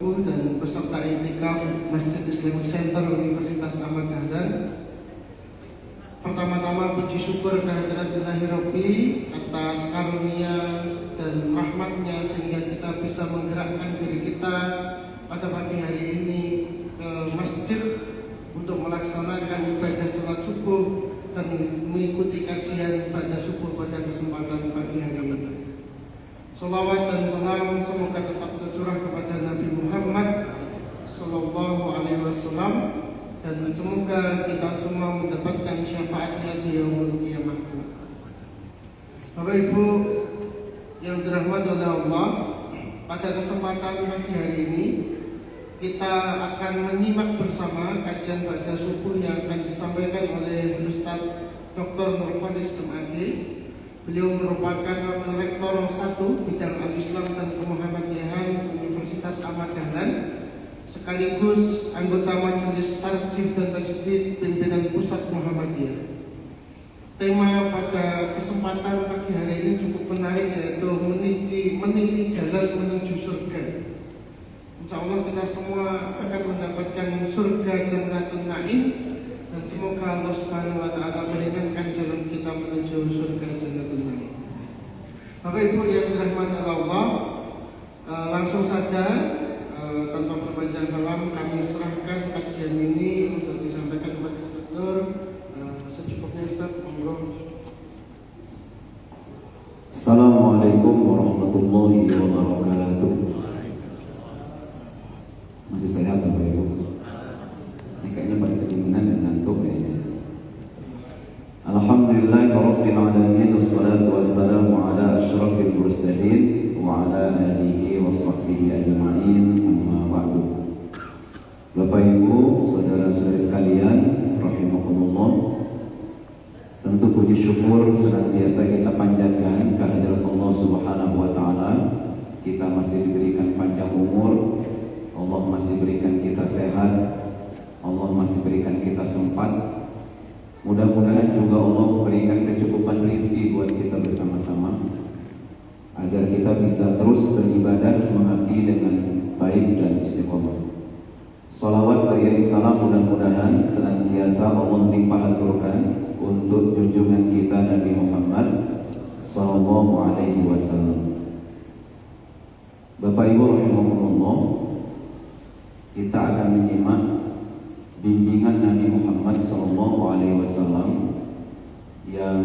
dan peserta itikaf Masjid Islamic Center Universitas Ahmad Dahlan. Pertama-tama puji syukur kehadirat Ilahi Rabbi atas karunia dan rahmatnya sehingga kita bisa menggerakkan diri kita pada pagi hari ini ke masjid untuk melaksanakan ibadah salat subuh dan mengikuti kajian pada subuh pada kesempatan pagi hari ini. Salawat dan salam semoga tetap tercurah kepada Nabi Muhammad Sallallahu Alaihi Wasallam dan semoga kita semua mendapatkan syafaatnya di yaumul qiyamah. Bapak Ibu yang dirahmati oleh Allah, pada kesempatan pagi hari ini kita akan menyimak bersama kajian pada subuh yang akan disampaikan oleh Ustaz Dr. Nurfalis Demade. Beliau merupakan Rektor 1 Bidang Al-Islam dan Kemuhammadiyahan Universitas Ahmad Dahlan, sekaligus anggota Majelis Tarjih dan Tajdid Pimpinan Pusat Muhammadiyah. Tema pada kesempatan pagi hari ini cukup menarik, yaitu meniti jalan menuju surga. Insya Allah kita semua akan mendapatkan surga Jannatul Naim, dan semoga Allah Subhanahu wa Ta'ala meringankan jalan kita menuju surga Jannatul Naim. Bapak Ibu yang dirahmati Allah, langsung saja tanpa berpanjang kalam kami serahkan kajian ini untuk disampaikan kepada Dokter. Secukupnya Ustaz, monggo. Assalamualaikum warahmatullahi wabarakatuh. Masih sehat Bapak Ibu? Ini kayaknya pada kedinginan dan ngantuk kayaknya. Alhamdulillahirabbil alamin, wassalatu wassalamu ala asyrafil mursalin wa ala alihi washabbihi ajma'in, amma ba'du. Bapak Ibu, saudara-saudari sekalian rahimakumullah, tentu puji syukur senantiasa kita panjatkan kehadirat Allah Subhanahu wa Ta'ala. Kita masih diberikan panjang umur, Allah masih berikan kita sehat, Allah masih berikan kita sempat. Mudah-mudahan juga Allah berikan kecukupan rezeki buat kita bersama-sama, agar kita bisa terus beribadah mengabdi dengan baik dan istiqomah. Salawat beriring salam mudah-mudahan senantiasa Allah limpah aturkan untuk junjungan kita Nabi Muhammad Sallallahu Alaihi Wasallam. Bapak Ibu rahimakumullah, kita akan menyimak bimbingan Nabi Muhammad SAW yang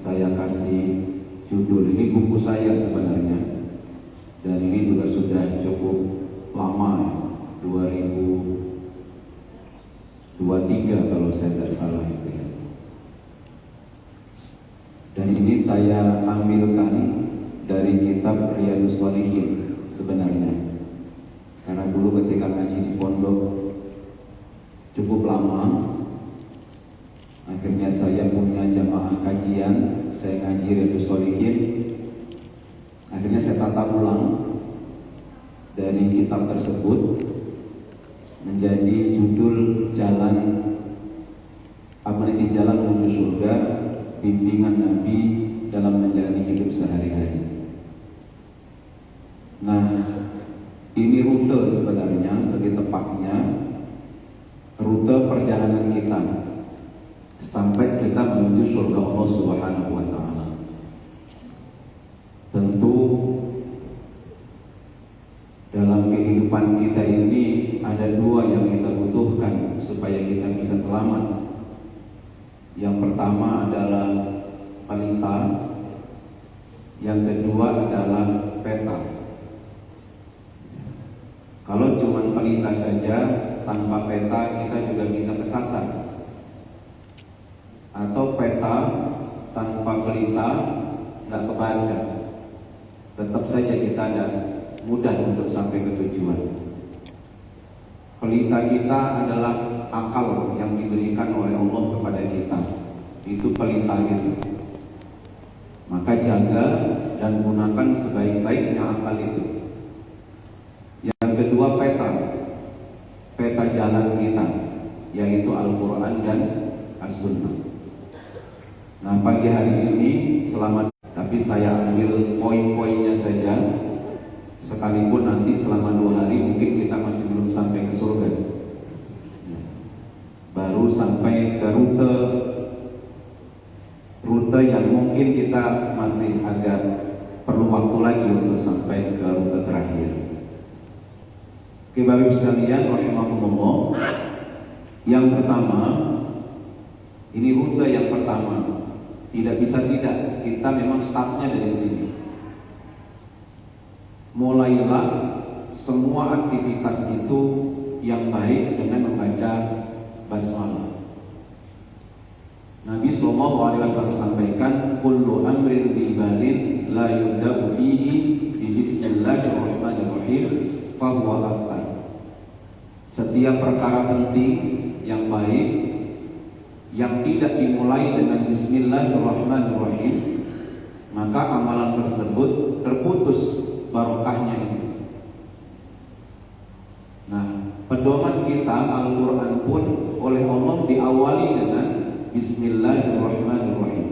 saya kasih judul, ini buku saya sebenarnya, dan ini juga sudah cukup lama, 2023 kalau saya tidak salah itu ya. Dan ini saya ambilkan dari kitab Riyadhus Shalihin sebenarnya, karena dulu ketika ngaji di pondok cukup lama, akhirnya saya punya jamaah kajian, saya ngaji Riyadhus Shalihin. Akhirnya saya tata ulang dari kitab tersebut menjadi judul jalan meniti jalan menuju surga, bimbingan Nabi dalam menjalani hidup sehari-hari. Nah, ini rute sebenarnya, lebih tepatnya rute perjalanan kita sampai kita menuju surga Allah Subhanahu wa Ta'ala. Tentu dalam kehidupan kita ini ada dua yang kita butuhkan supaya kita bisa selamat. Yang pertama adalah pelita, yang kedua adalah peta. Kalau cuma pelita saja tanpa peta kita juga bisa kesasar, atau peta tanpa pelita nggak kebaca, tetap saja kita tidak mudah untuk sampai ke tujuan. Pelita kita adalah akal yang diberikan oleh Allah kepada kita, itu pelita gitu. Maka jaga dan gunakan sebaik-baiknya akal itu. Yang kedua peta jalan kita, yaitu Al-Quran dan As-Sunnah. Nah, pagi hari ini tapi saya ambil poin-poinnya saja, sekalipun nanti selama 2 hari mungkin kita ke rute yang mungkin kita masih agak perlu waktu lagi untuk sampai ke rute terakhir. Oke, Bapak Ibu sekalian, rahimahumullah. Yang pertama, ini rute yang pertama. Tidak bisa tidak, kita memang startnya dari sini. Mulailah semua aktivitas itu yang baik dengan membaca basmalah. Nabi sallallahu alaihi wasallam sampaikan, kullu amrin bibalin la yubda'u fihi bi bismillahirrahmanirrahim fahuwa abtar. Setiap perkara penting yang baik yang tidak dimulai dengan bismillahirrahmanirrahim, maka amalan tersebut terputus barokahnya itu. Nah, pedoman kita Al-Quran pun oleh Allah diawali dengan bismillahirrahmanirrahim.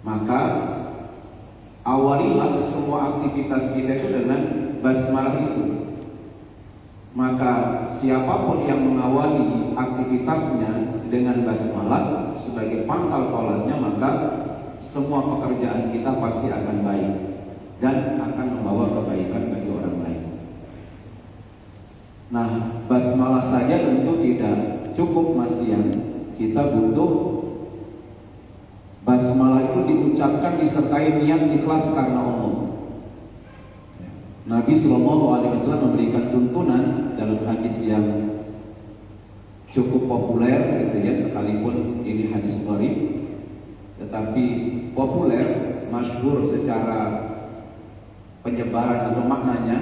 Maka awalilah semua aktivitas kita itu dengan basmalah itu. Maka siapapun yang mengawali aktivitasnya dengan basmalah sebagai pangkal kolatnya, maka semua pekerjaan kita pasti akan baik dan akan membawa kebaikan bagi orang lain. Nah, basmalah saja tentu tidak cukup, Masian. Kita butuh basmalah itu diucapkan disertai niat ikhlas karena Allah. Nabi Sallallahu Alaihi Wasallam memberikan tuntunan dalam hadis yang cukup populer, gitu ya, sekalipun ini hadis gharib, tetapi populer, masyhur secara penyebaran atau maknanya,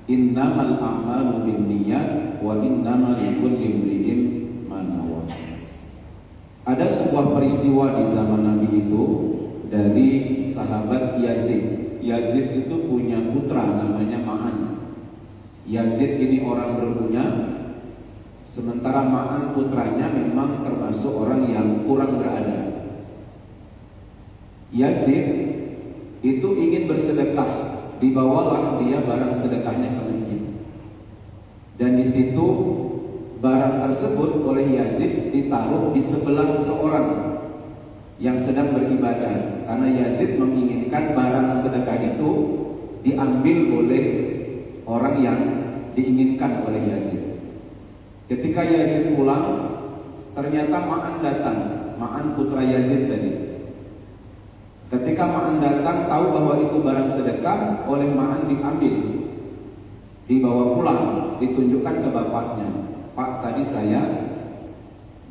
innamal a'malu binniyat wa innamal likulli imri'in ma nawa. Ada sebuah peristiwa di zaman Nabi itu dari sahabat Yazid. Yazid itu punya putra namanya Ma'an. Yazid ini orang berpunya, sementara Ma'an putranya memang termasuk orang yang kurang berada. Yazid itu ingin bersedekah, dibawalah dia barang sedekahnya ke masjid. Dan di situ barang tersebut oleh Yazid ditaruh di sebelah seseorang yang sedang beribadah, karena Yazid menginginkan barang sedekah itu diambil oleh orang yang diinginkan oleh Yazid. Ketika Yazid pulang, ternyata Ma'an datang, Ma'an putra Yazid tadi. Ketika Ma'an datang, tahu bahwa itu barang sedekah, oleh Ma'an diambil, dibawa pulang, ditunjukkan ke bapaknya. Pak, tadi saya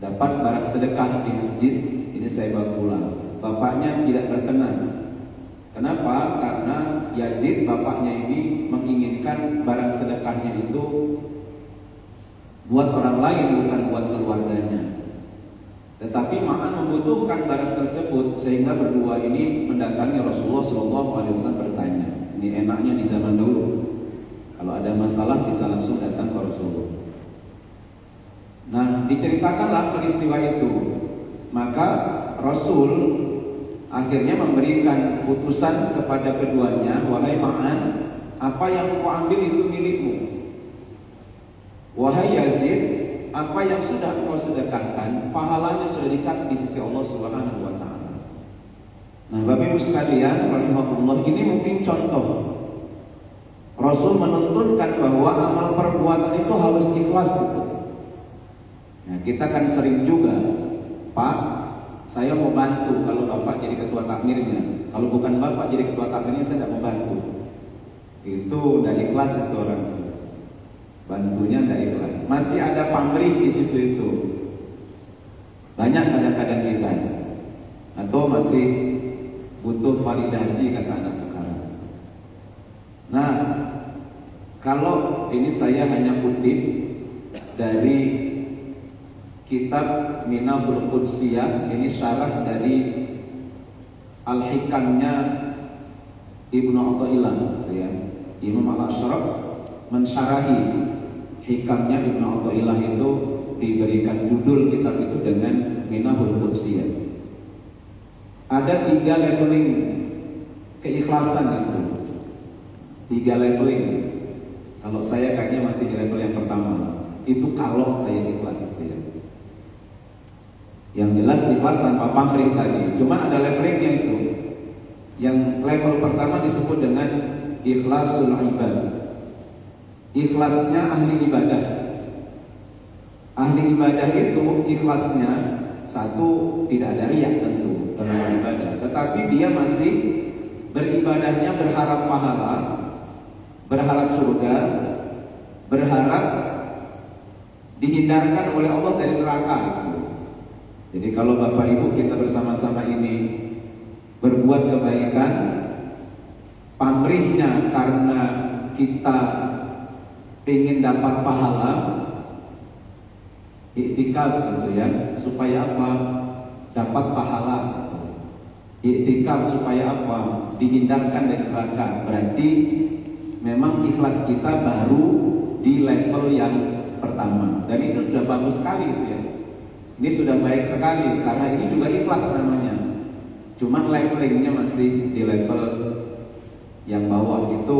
dapat barang sedekah di masjid, ini saya bawa pulang. Bapaknya tidak berkenan. Kenapa? Karena Yazid, bapaknya ini menginginkan barang sedekahnya itu buat orang lain, bukan buat keluarganya. Tetapi Ma'an membutuhkan barang tersebut, sehingga berdua ini mendatangi Rasulullah SAW bertanya. Ini enaknya di zaman dulu, kalau ada masalah bisa langsung datang ke Rasulullah. Nah, diceritakanlah peristiwa itu. Maka Rasul akhirnya memberikan putusan kepada keduanya, wahai Ma'an, apa yang kau ambil itu milikmu. Wahai Yazid, apa yang sudah kau sedekahkan, pahalanya sudah dicatat di sisi Allah Subhanahu wa Ta'ala. Nah, Bapak Ibu sekalian, rahimahullah, ini mungkin contoh. Rasul menuntunkan bahwa amal perbuatan itu harus ikhlas itu. Nah, kita kan sering juga, Pak, saya mau bantu kalau Bapak jadi ketua takmirnya. Kalau bukan Bapak jadi ketua takmirnya, saya tidak mau bantu. Itu udah ikhlas itu orang. Bantunya tidak ikhlas. Masih ada pamrih di situ itu. Banyak kadang-kadang kita. Atau masih butuh validasi kata anak sekarang. Nah, kalau ini saya hanya kutip dari kitab Minahul Qudsiyah, ini syarah dari Al-Hikamnya Ibnu Athaillah, ya. Imam Al-Ashraf mensyarahi Hikamnya Ibnu Athaillah itu, diberikan judul kitab itu dengan Minahul Qudsiyah. Ada 3 leveling keikhlasan itu. 3 leveling. Kalau saya kayaknya masih di level yang pertama. Itu kalau saya ikhlas itu ya. Yang jelas ikhlas tanpa pamrih tadi. Cuman ada levelingnya itu. Yang level pertama disebut dengan ikhlasul ibadah. Ikhlasnya ahli ibadah. Ahli ibadah itu ikhlasnya satu, tidak ada riya tentu dalam ibadah, tetapi dia masih beribadahnya berharap pahala, berharap surga, berharap dihindarkan oleh Allah dari neraka. Jadi kalau Bapak Ibu kita bersama-sama ini berbuat kebaikan, pamrihnya karena kita ingin dapat pahala, iktikaf gitu ya, supaya apa? Dapat pahala. Iktikaf supaya apa? Dihindarkan dari neraka. Berarti memang ikhlas kita baru di level yang pertama, dan itu sudah bagus sekali gitu ya. Ini sudah baik sekali karena ini juga ikhlas namanya. Cuman levelingnya masih di level yang bawah, itu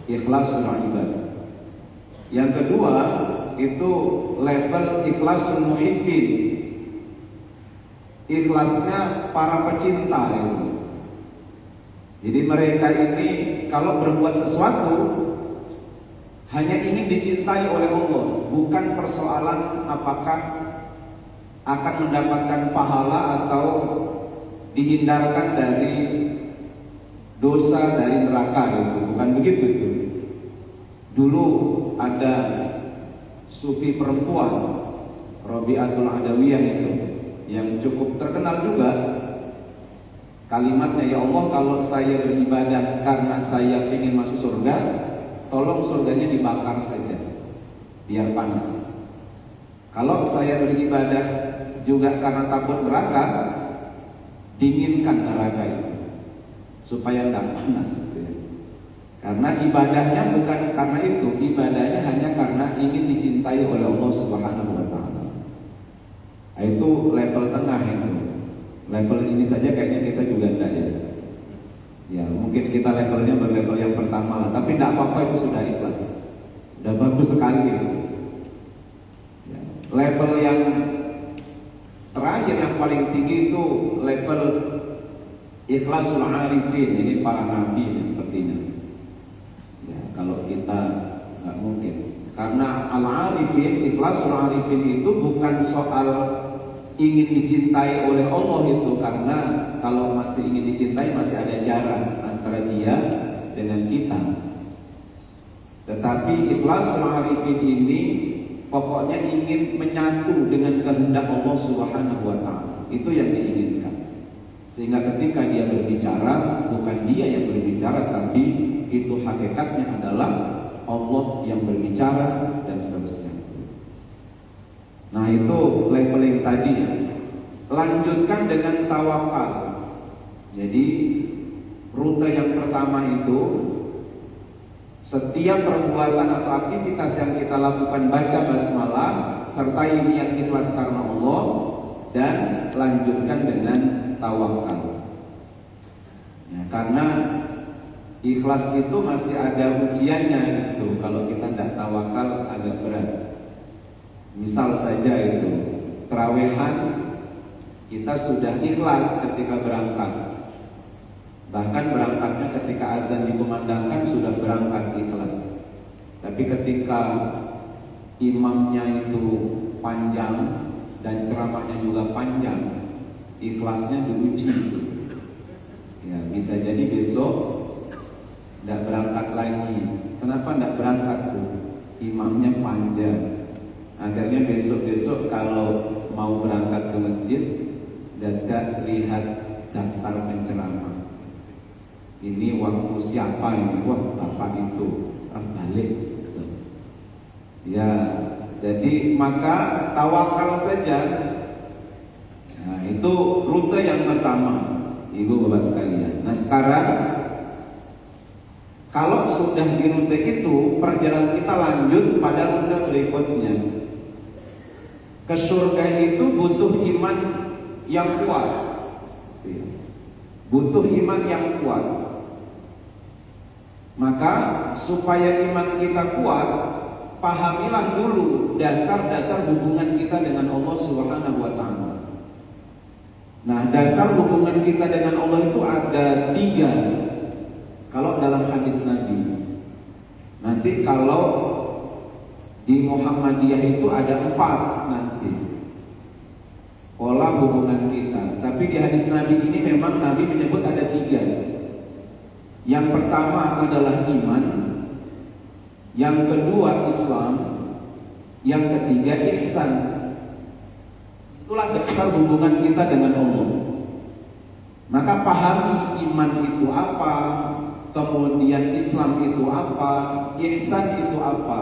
ikhlasul ibadah. Yang kedua itu level ikhlasul muhibbin. Ikhlasnya para pecinta itu. Jadi mereka ini kalau berbuat sesuatu hanya ingin dicintai oleh Allah, bukan persoalan apakah akan mendapatkan pahala atau dihindarkan dari dosa, dari neraka itu. Bukan begitu itu. Dulu ada sufi perempuan Rabi'atul Adawiyah itu yang cukup terkenal juga. Kalimatnya, ya Allah, kalau saya beribadah karena saya ingin masuk surga, tolong surganya dibakar saja biar panas. Kalau saya beribadah juga karena takut neraka, dinginkan neraka itu supaya tidak panas gitu ya. Karena ibadahnya bukan karena itu, ibadahnya hanya karena ingin dicintai oleh Allah Subhanahu wa taala. Itu level tengah itu. Level ini saja kayaknya kita juga tidak ya. Ya, mungkin kita levelnya berlevel yang pertama lah, tapi tidak apa-apa, itu sudah ikhlas. Sudah bagus sekali itu. Ya, level yang terakhir yang paling tinggi itu level ikhlasul arifin. Ini para nabi sepertinya. Ya, kalau kita nggak mungkin. Karena al-arifin, ikhlasul arifin itu bukan soal ingin dicintai oleh Allah itu, karena kalau masih ingin dicintai masih ada jarak antara dia dengan kita. Tetapi ikhlasul arifin ini pokoknya ingin menyatu dengan kehendak Allah Subhanahu wa taala. Itu yang diinginkan. Sehingga ketika dia berbicara, bukan dia yang berbicara, tapi itu hakikatnya adalah Allah yang berbicara, dan seterusnya. Nah, itu leveling tadi. Lanjutkan dengan tawakal. Jadi rute yang pertama itu, setiap perbuatan atau aktivitas yang kita lakukan baca basmalah, sertai niat ikhlas karena Allah, dan lanjutkan dengan tawakal. Ya, karena ikhlas itu masih ada ujiannya gitu. Kalau kita tidak tawakal agak berat. Misal saja itu terawehan, kita sudah ikhlas ketika berangkat. Bahkan berangkatnya ketika azan dikumandangkan sudah berangkat ikhlas. Tapi ketika imamnya itu panjang dan ceramahnya juga panjang, ikhlasnya diuji. Ya, bisa jadi besok tidak berangkat lagi. Kenapa tidak berangkat tuh? Imamnya panjang. Akhirnya besok-besok kalau mau berangkat ke masjid, dadak lihat daftar penceramah. Ini waktu siapa ini? Wah, bapak itu balik. Ya, jadi maka tawakal saja. Nah, itu rute yang pertama, ibu bapak sekalian. Nah, sekarang kalau sudah di rute itu, perjalanan kita lanjut pada rute berikutnya. Ke surga itu butuh iman yang kuat. Butuh iman yang kuat. Maka supaya iman kita kuat, pahamilah dulu dasar-dasar hubungan kita dengan Allah Subhanahu wa taala. Nah, dasar hubungan kita dengan Allah itu ada 3 kalau dalam hadis Nabi. Nanti kalau di Muhammadiyah itu ada 4 nanti pola hubungan kita. Tapi di hadis Nabi ini memang Nabi menyebut ada 3. Yang pertama adalah iman, yang kedua Islam, yang ketiga ihsan. Itulah dasar hubungan kita dengan Allah. Maka pahami iman itu apa, kemudian Islam itu apa, ihsan itu apa.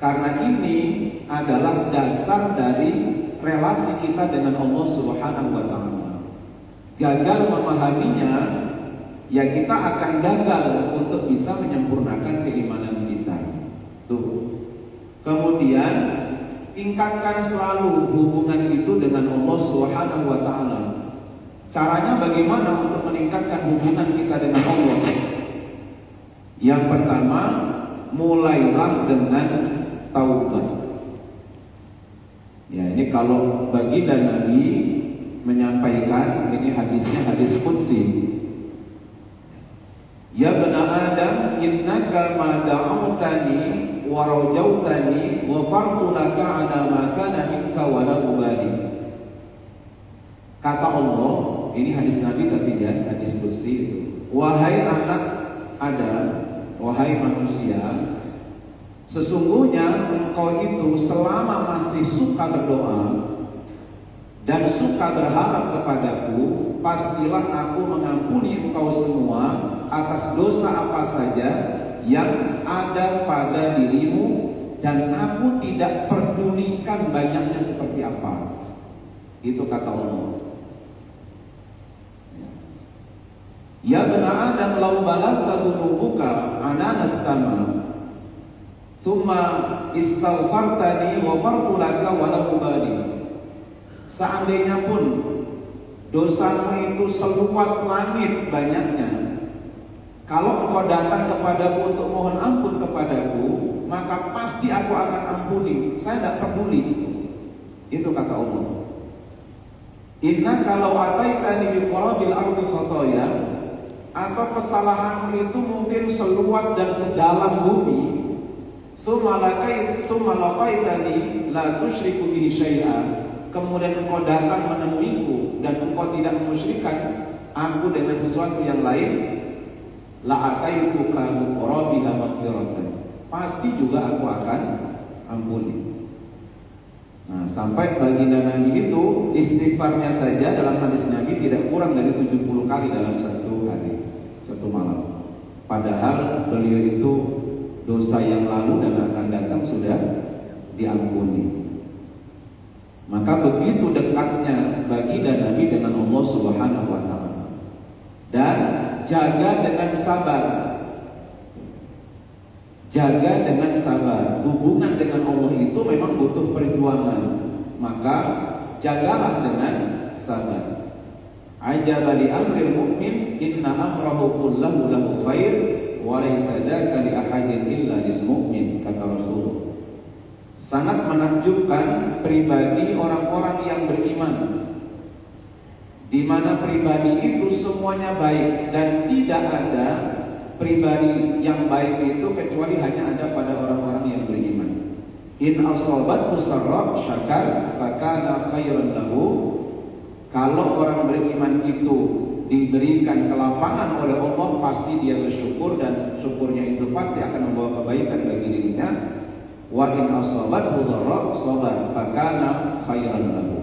Karena ini adalah dasar dari relasi kita dengan Allah Subhanahu wa taala. Gagal memahaminya, ya kita akan gagal untuk bisa menyempurnakan keimanan kita. Tuh. Kemudian tingkatkan selalu hubungan itu dengan Allah Subhanahu wa taala. Caranya bagaimana untuk meningkatkan hubungan kita dengan Allah? Yang pertama, mulailah dengan taubat. Ya, ini kalau baginda Nabi menyampaikan, ini hadisnya hadis qudsi. Ya bani Adam, innaka ma da'awtani wa rajautani wa fartu laka ala ma kana minka wa la ubali. Kata Allah, ini hadis Nabi tapi ya, hadis qudsi itu. Wahai anak Adam, wahai manusia, sesungguhnya engkau itu selama masih suka berdoa dan suka berharap kepadaku, pastilah aku mengampuni engkau semua atas dosa apa saja yang ada pada dirimu, dan aku tidak pedulikan banyaknya seperti apa. Itu kata Allah. Ya bani Adam, law balagha dhunubuka ananas sama summa istaghfartani ghafartu laka wa la ubali. Seandainya pun dosamu itu seluas langit banyaknya, kalau engkau datang kepadaku untuk mohon ampun kepadaku, maka pasti aku akan ampuni. Saya tidak peduli. Itu kata Allah. Inna kalau ataitani bi qurabil ardi khataya, atau kesalahanmu itu mungkin seluas dan sedalam bumi, summa laqaitani la tusyriku bihi syai'a, kemudian engkau datang menemuiku dan engkau tidak memusyrikan aku dengan sesuatu yang lain, la ataituka bi qurabiha maghfiratan, pasti juga aku akan ampuni. Nah, sampai baginda Nabi itu istighfarnya saja dalam hadis Nabi tidak kurang dari 70 kali dalam satu hari, satu malam. Padahal beliau itu dosa yang lalu dan akan datang sudah diampuni. Maka begitu dekatnya baginda Nabi dengan Allah Subhanahu wa taala. Dan jaga dengan sabar. Jaga dengan sabar. Hubungan dengan Allah itu memang butuh perjuangan. Maka jagalah dengan sabar. Ajaba li amril mu'min inna amrahu kullahu lahu khair wa laysa dzaka li ahadin illa lil mu'min, kata Rasul. Sangat menakjubkan pribadi orang-orang yang beriman, di mana pribadi itu semuanya baik dan tidak ada pribadi yang baik itu kecuali hanya ada pada orang-orang yang beriman. In asabathu sarra syakar fakana khairan lahu. Kalau orang beriman itu diberikan kelapangan oleh Allah, pasti dia bersyukur dan syukurnya itu pasti akan membawa kebaikan bagi dirinya. Wa in asabathu dharra sabar fakana khairan lahu.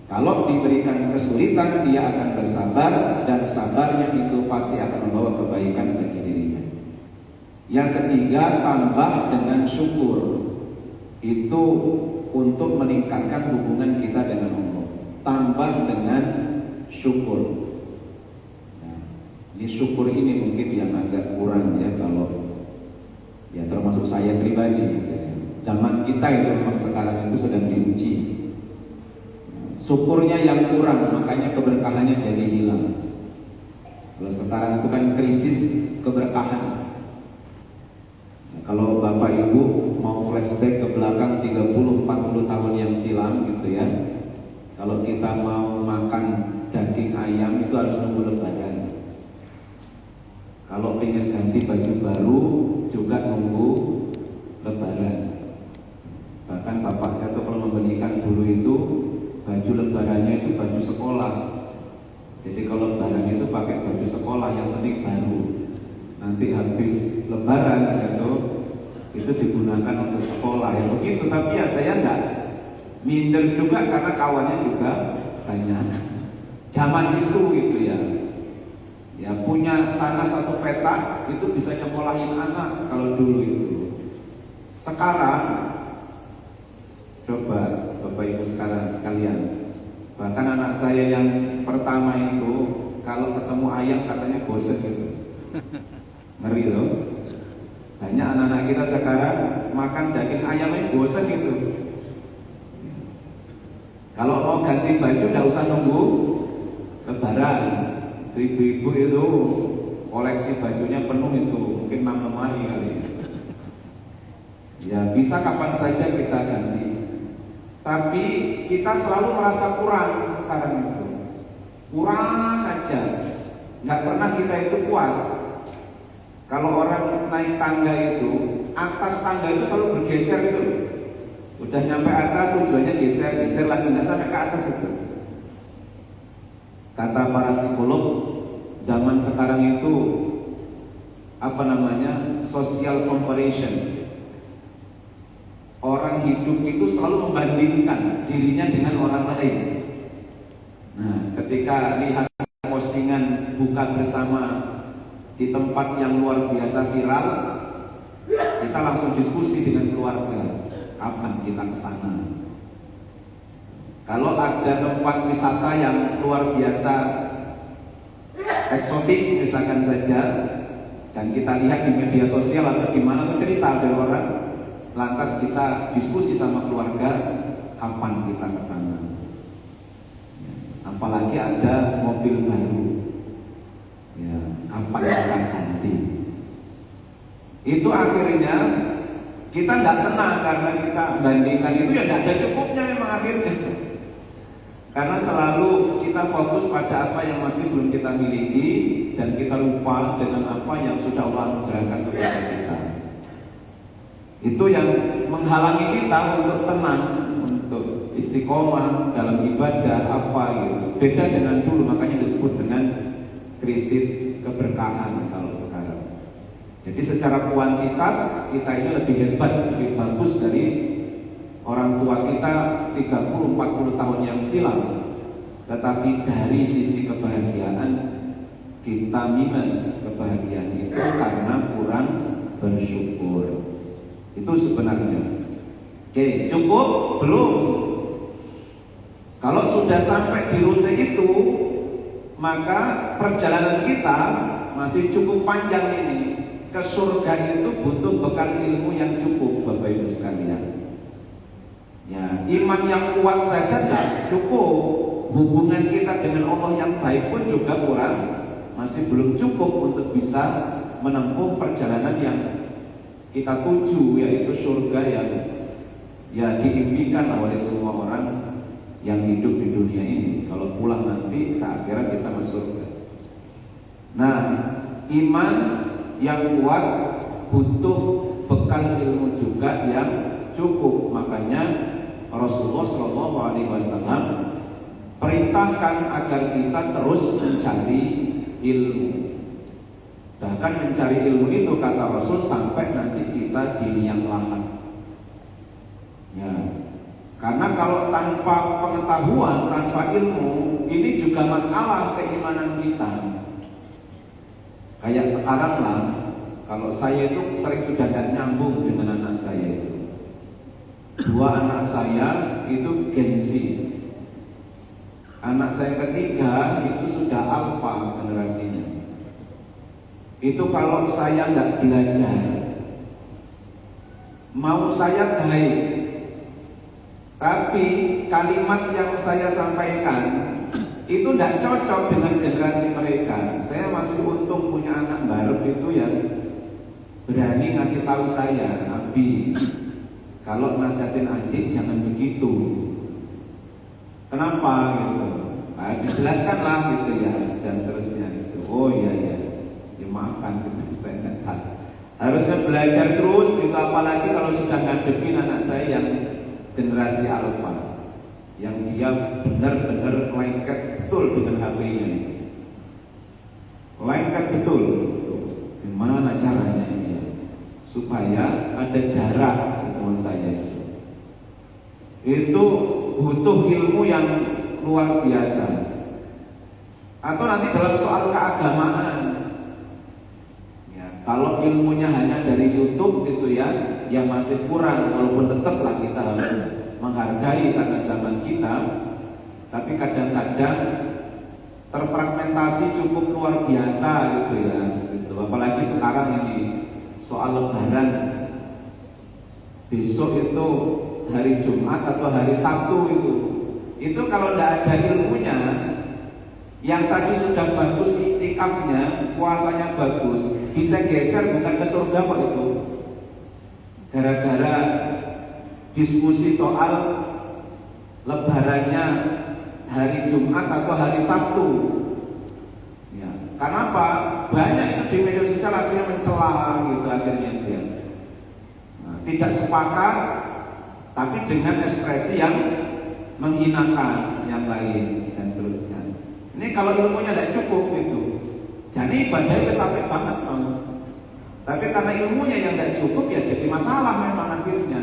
Kalau diberikan kesulitan, dia akan bersabar dan sabarnya itu pasti akan membawa kebaikan bagi dirinya. Yang ketiga, tambah dengan syukur. Itu untuk meningkatkan hubungan kita dengan Allah. Tambah dengan syukur. Nah, ini syukur ini mungkin yang agak kurang ya, kalau ya termasuk saya pribadi. Zaman kita itu memang sekarang itu sedang diuji. Syukurnya yang kurang, makanya keberkahannya jadi hilang. Kalau sekarang itu kan krisis keberkahan. Nah, kalau Bapak Ibu mau flashback ke belakang 30-40 tahun yang silam gitu ya, Kalau kita mau makan daging ayam itu harus nunggu lebaran. Kalau pengen ganti baju baru juga nunggu lebaran. Bahkan bapak saya tuh kalau membelikan dulu itu baju lebarannya itu baju sekolah. Jadi kalau lebaran itu pakai baju sekolah yang penting baru. Nanti habis lebaran itu digunakan untuk sekolah ya begitu. Tapi ya saya enggak minder juga karena kawannya juga banyak. Zaman itu gitu ya. Ya punya tanah 1 petak itu bisa nyekolahin anak kalau dulu itu. Sekarang coba Bapak Ibu sekalian, bahkan anak saya yang pertama itu kalau ketemu ayam katanya bosan gitu. Ngeri loh. Banyak anak-anak kita sekarang makan daging ayamnya bosan gitu. Kalau mau ganti baju tidak usah nunggu lebaran. Ibu-ibu itu koleksi bajunya penuh itu, mungkin 6 lemari kali. Ya bisa kapan saja kita ganti. Tapi kita selalu merasa kurang sekarang itu. Kurang aja. Nggak pernah kita itu puas. Kalau orang naik tangga itu, atas tangga itu selalu bergeser gitu. Udah nyampe atas tujuannya geser lagi, nggak sampai ke atas itu. Kata para psikolog, zaman sekarang itu social comparison. Orang hidup itu selalu membandingkan dirinya dengan orang lain. Nah, ketika lihat postingan buka bersama di tempat yang luar biasa viral, kita langsung diskusi dengan keluarga, kapan kita ke sana. Kalau ada tempat wisata yang luar biasa eksotik misalkan saja, dan kita lihat di media sosial atau di mana tuh cerita dari orang, lantas kita diskusi sama keluarga, kapan kita ke sana. Apalagi ada mobil baru, ya, kapan kita ganti. Itu akhirnya kita nggak tenang karena kita bandingkan itu ya nggak ada cukupnya memang akhirnya. Karena selalu kita fokus pada apa yang masih belum kita miliki dan kita lupa dengan apa yang sudah Allah anugerahkan kepada kita. Itu yang menghalangi kita untuk tenang, untuk istiqomah dalam ibadah apa gitu. Beda dengan dulu, makanya disebut dengan krisis keberkahan kalau sekarang. Jadi secara kuantitas kita ini lebih hebat, lebih bagus dari orang tua kita 30-40 tahun yang silam. Tetapi dari sisi kebahagiaan kita minus kebahagiaan itu karena kurang bersyukur. Itu sebenarnya. Oke, cukup? Belum. Kalau sudah sampai di rute itu, maka perjalanan kita masih cukup panjang ini. Ke surga itu butuh bekal ilmu yang cukup, Bapak Ibu sekalian. Ya, iman yang kuat saja tidak cukup. Hubungan kita dengan Allah yang baik pun juga kurang, masih belum cukup untuk bisa menempuh perjalanan yang kita tuju, yaitu surga yang ya diimpikan oleh semua orang yang hidup di dunia ini. Kalau pulang nanti ke akhirat kita masuk surga. Nah, iman yang kuat butuh bekal ilmu juga yang cukup. Makanya Rasulullah SAW perintahkan agar kita terus mencari ilmu. Bahkan mencari ilmu itu kata Rasul sampai nanti kita di liang lahat. Ya, karena kalau tanpa pengetahuan, tanpa ilmu, ini juga masalah keimanan kita. Kayak sekarang lah, kalau saya itu sering sudah tidak nyambung dengan anak saya itu. 2 anak saya itu Gen Z. Anak saya ketiga itu sudah alpha generasinya. Itu kalau saya tidak belajar, mau saya baik, tapi kalimat yang saya sampaikan itu tidak cocok dengan generasi mereka. Saya masih untung punya anak baru itu yang berani ngasih tahu saya, Abi, kalau nasihatin adik jangan begitu. Kenapa gitu? Nah, dijelaskanlah gitu ya dan seterusnya gitu. Oh iya ya, maafkan gitu, saya nggak tahu. Harusnya belajar terus gitu, apalagi kalau sudah ngadepin anak saya yang generasi alpha, yang dia benar-benar lengket betul dengan HP-nya, lengket betul. Gimana caranya ya? Supaya ada jarak dengan saya itu butuh ilmu yang luar biasa. Atau nanti dalam soal keagamaan, ya, kalau ilmunya hanya dari YouTube gitu ya, yang masih kurang, walaupun tetaplah kita harus menghargai karena zaman kita, tapi kadang-kadang terfragmentasi cukup luar biasa gitu ya, gitu. Apalagi sekarang ini soal Lebaran, besok itu hari Jumat atau hari Sabtu itu kalau tidak ada ilmunya, yang tadi sudah bagus iktikafnya, puasanya bagus, bisa geser bukan ke surga kok itu, gara-gara diskusi soal Lebarannya hari Jumat atau hari Sabtu. Ya, karena apa? Banyak itu di media sosial akhirnya mencela gitu akhirnya dia. Nah, tidak sepakat, tapi dengan ekspresi yang menghinakan yang lain dan seterusnya. Ini kalau ilmunya tidak cukup gitu, jadi ibadahnya sampai banget tapi karena ilmunya yang tidak cukup ya jadi masalah memang akhirnya.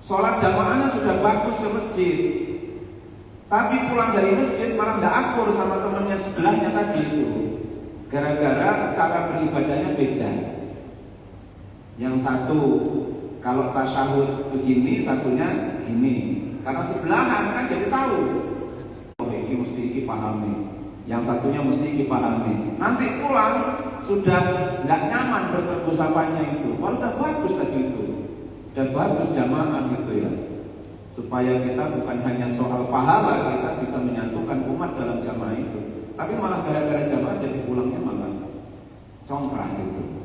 Sholat jamaahnya sudah bagus ke masjid, tapi pulang dari masjid malah tidak akur sama temannya sebelahnya tadi itu, gara-gara cara beribadahnya beda. Yang satu kalau tasyahud begini, satunya gini. Karena sebelahan kan jadi tahu. Oh, ini mesti ini pahami. Yang satunya mesti ini pahami. Nanti pulang sudah nggak nyaman bertegur sapanya itu. Kalau sudah bagus tadi itu, sudah bagus jamaah gitu ya. Supaya kita bukan hanya soal pahala, kita bisa menyatukan umat dalam jamaah itu. Tapi malah gara-gara jamaah jadi pulangnya malah congkrah gitu.